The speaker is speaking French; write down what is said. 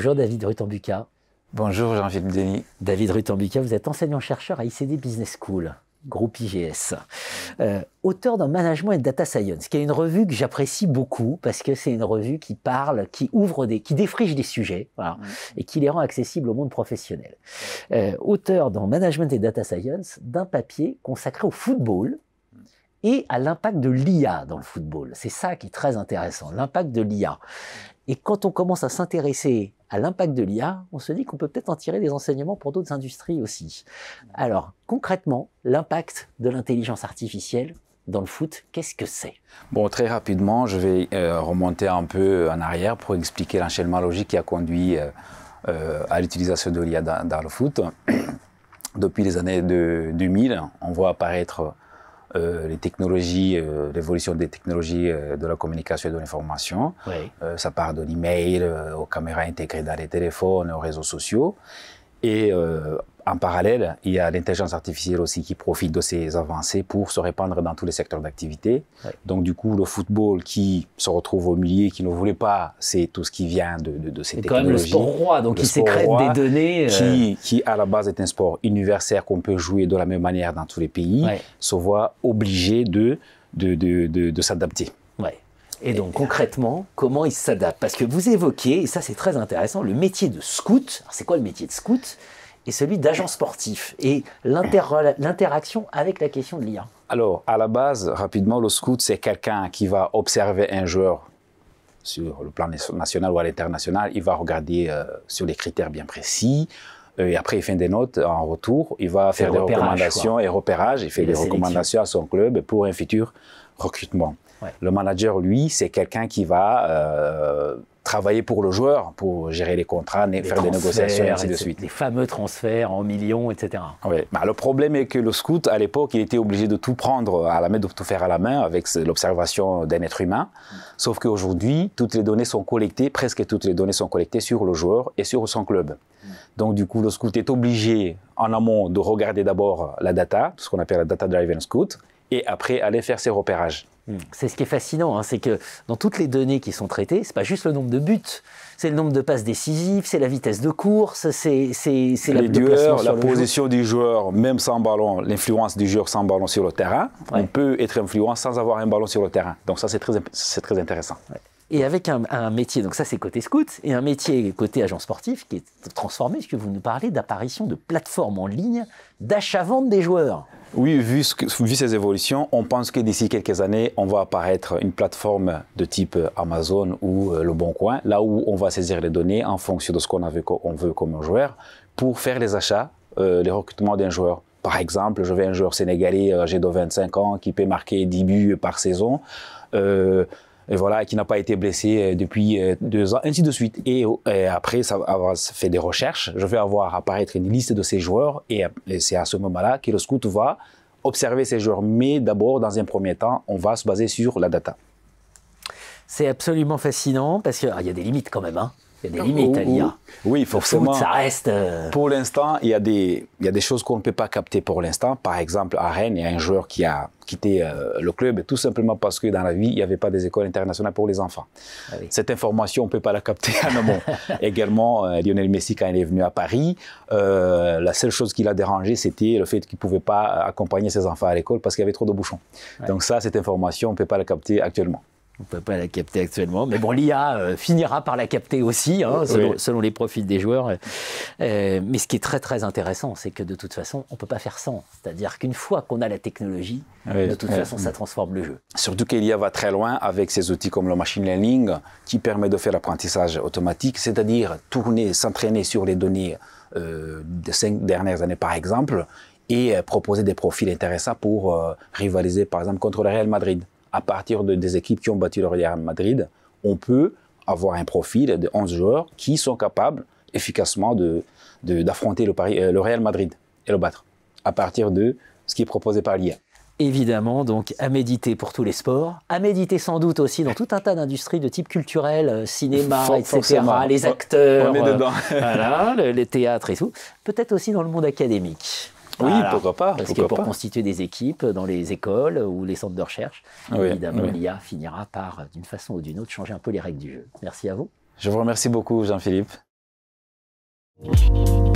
Bonjour David Ruttembucka. Bonjour Jean-Philippe Denis. David Ruttembucka, vous êtes enseignant-chercheur à ICD Business School, groupe IGS. Auteur d'un Management et Data Science, qui est une revue que j'apprécie beaucoup parce que c'est une revue qui parle, qui défriche des sujets, voilà, et qui les rend accessibles au monde professionnel. Auteur dans Management et Data Science d'un papier consacré au football et à l'impact de l'IA dans le football. C'est ça qui est très intéressant, l'impact de l'IA. Et quand on commence à s'intéresser à l'impact de l'IA, on se dit qu'on peut peut-être en tirer des enseignements pour d'autres industries aussi. Alors, concrètement, l'impact de l'intelligence artificielle dans le foot, qu'est-ce que c'est? Bon, très rapidement, je vais remonter un peu en arrière pour expliquer l'enchaînement logique qui a conduit à l'utilisation de l'IA dans le foot. Depuis les années 2000, on voit apparaître les technologies, l'évolution des technologies de la communication et de l'information. Oui. Ça part de l'email, aux caméras intégrées dans les téléphones, aux réseaux sociaux. Et en parallèle, il y a l'intelligence artificielle aussi qui profite de ces avancées pour se répandre dans tous les secteurs d'activité. Oui. Donc du coup, le football qui se retrouve au milieu, qui ne voulait pas, c'est tout ce qui vient de ces technologies. C'est quand même le sport roi, donc il sécrète des données. Qui à la base est un sport universel qu'on peut jouer de la même manière dans tous les pays, oui, se voit obligé de s'adapter. Ouais. Et donc, concrètement, comment il s'adapte? Parce que vous évoquez, et ça c'est très intéressant, le métier de scout. C'est quoi le métier de scout? Et celui d'agent sportif, et l'interaction avec la question de l'IA. Alors, à la base, rapidement, le scout, c'est quelqu'un qui va observer un joueur sur le plan national ou à l'international. Il va regarder sur des critères bien précis. Et après, il fait des notes en retour. Il va faire des recommandations et repérages. Il fait des recommandations à son club pour un futur recrutement. Ouais. Le manager, lui, c'est quelqu'un qui va travailler pour le joueur, pour gérer les contrats, faire des négociations, et ainsi de suite. Les fameux transferts en millions, etc. Oui. Bah, le problème est que le scout, à l'époque, il était obligé de tout prendre à la main, de tout faire à la main avec l'observation d'un être humain. Sauf qu'aujourd'hui, toutes les données sont collectées, presque toutes les données sont collectées sur le joueur et sur son club. Donc, du coup, le scout est obligé, en amont, de regarder d'abord la data, ce qu'on appelle la data driven scout, et après, aller faire ses repérages. C'est ce qui est fascinant, hein, c'est que dans toutes les données qui sont traitées, c'est pas juste le nombre de buts, c'est le nombre de passes décisives, c'est la vitesse de course, c'est les duels, la position du joueur, même sans ballon, l'influence du joueur sans ballon sur le terrain. Ouais. On peut être influent sans avoir un ballon sur le terrain. Donc ça, c'est très intéressant. Ouais. Et avec un métier, donc ça c'est côté scout, et un métier côté agent sportif qui est transformé, puisque vous nous parlez d'apparition de plateformes en ligne d'achat-vente des joueurs. Oui, vu ces évolutions, on pense que d'ici quelques années, on va apparaître une plateforme de type Amazon ou Le Bon Coin, là où on va saisir les données en fonction de ce qu'on veut comme joueur pour faire les achats, les recrutements d'un joueur. Par exemple, je veux un joueur sénégalais âgé de 25 ans qui peut marquer 10 buts par saison. Et voilà, qui n'a pas été blessé depuis 2 ans, ainsi de suite. Et après, ça va faire des recherches. Je vais avoir apparaître une liste de ces joueurs et c'est à ce moment-là que le scout va observer ces joueurs. Mais d'abord, dans un premier temps, on va se baser sur la data. C'est absolument fascinant parce qu'il y a des limites quand même, hein. Il y a des limites à l'IA. Oui, forcément. Le foot, ça reste... Pour l'instant, il y a des choses qu'on ne peut pas capter pour l'instant. Par exemple, à Rennes, il y a un joueur qui a quitté le club tout simplement parce que dans la vie, il n'y avait pas des écoles internationales pour les enfants. Ah oui. Cette information, on ne peut pas la capter en amont. Également, Lionel Messi, quand il est venu à Paris, la seule chose qui l'a dérangé, c'était le fait qu'il ne pouvait pas accompagner ses enfants à l'école parce qu'il y avait trop de bouchons. Ouais. Donc ça, cette information, on ne peut pas la capter actuellement. On ne peut pas la capter actuellement, mais bon, l'IA finira par la capter aussi, hein, selon les profils des joueurs. Mais ce qui est très très intéressant, c'est que de toute façon, on ne peut pas faire sans. C'est-à-dire qu'une fois qu'on a la technologie, de toute façon, ça transforme le jeu. Surtout que l'IA va très loin avec ces outils comme le machine learning, qui permet de faire l'apprentissage automatique, c'est-à-dire tourner, s'entraîner sur les données des 5 dernières années, par exemple, et proposer des profils intéressants pour rivaliser, par exemple, contre le Real Madrid. À partir des équipes qui ont battu le Real Madrid, on peut avoir un profil de 11 joueurs qui sont capables efficacement d'affronter le Real Madrid et le battre, à partir de ce qui est proposé par l'IA. Évidemment, donc à méditer pour tous les sports, à méditer sans doute aussi dans tout un tas d'industries de type culturel, cinéma, etc., les acteurs, on est dedans. Voilà, les théâtres et tout, peut-être aussi dans le monde académique. Oui, voilà. Pourquoi pas. Parce que pour constituer des équipes dans les écoles ou les centres de recherche, évidemment, l'IA finira par, d'une façon ou d'une autre, changer un peu les règles du jeu. Merci à vous. Je vous remercie beaucoup, Jean-Philippe. Bye.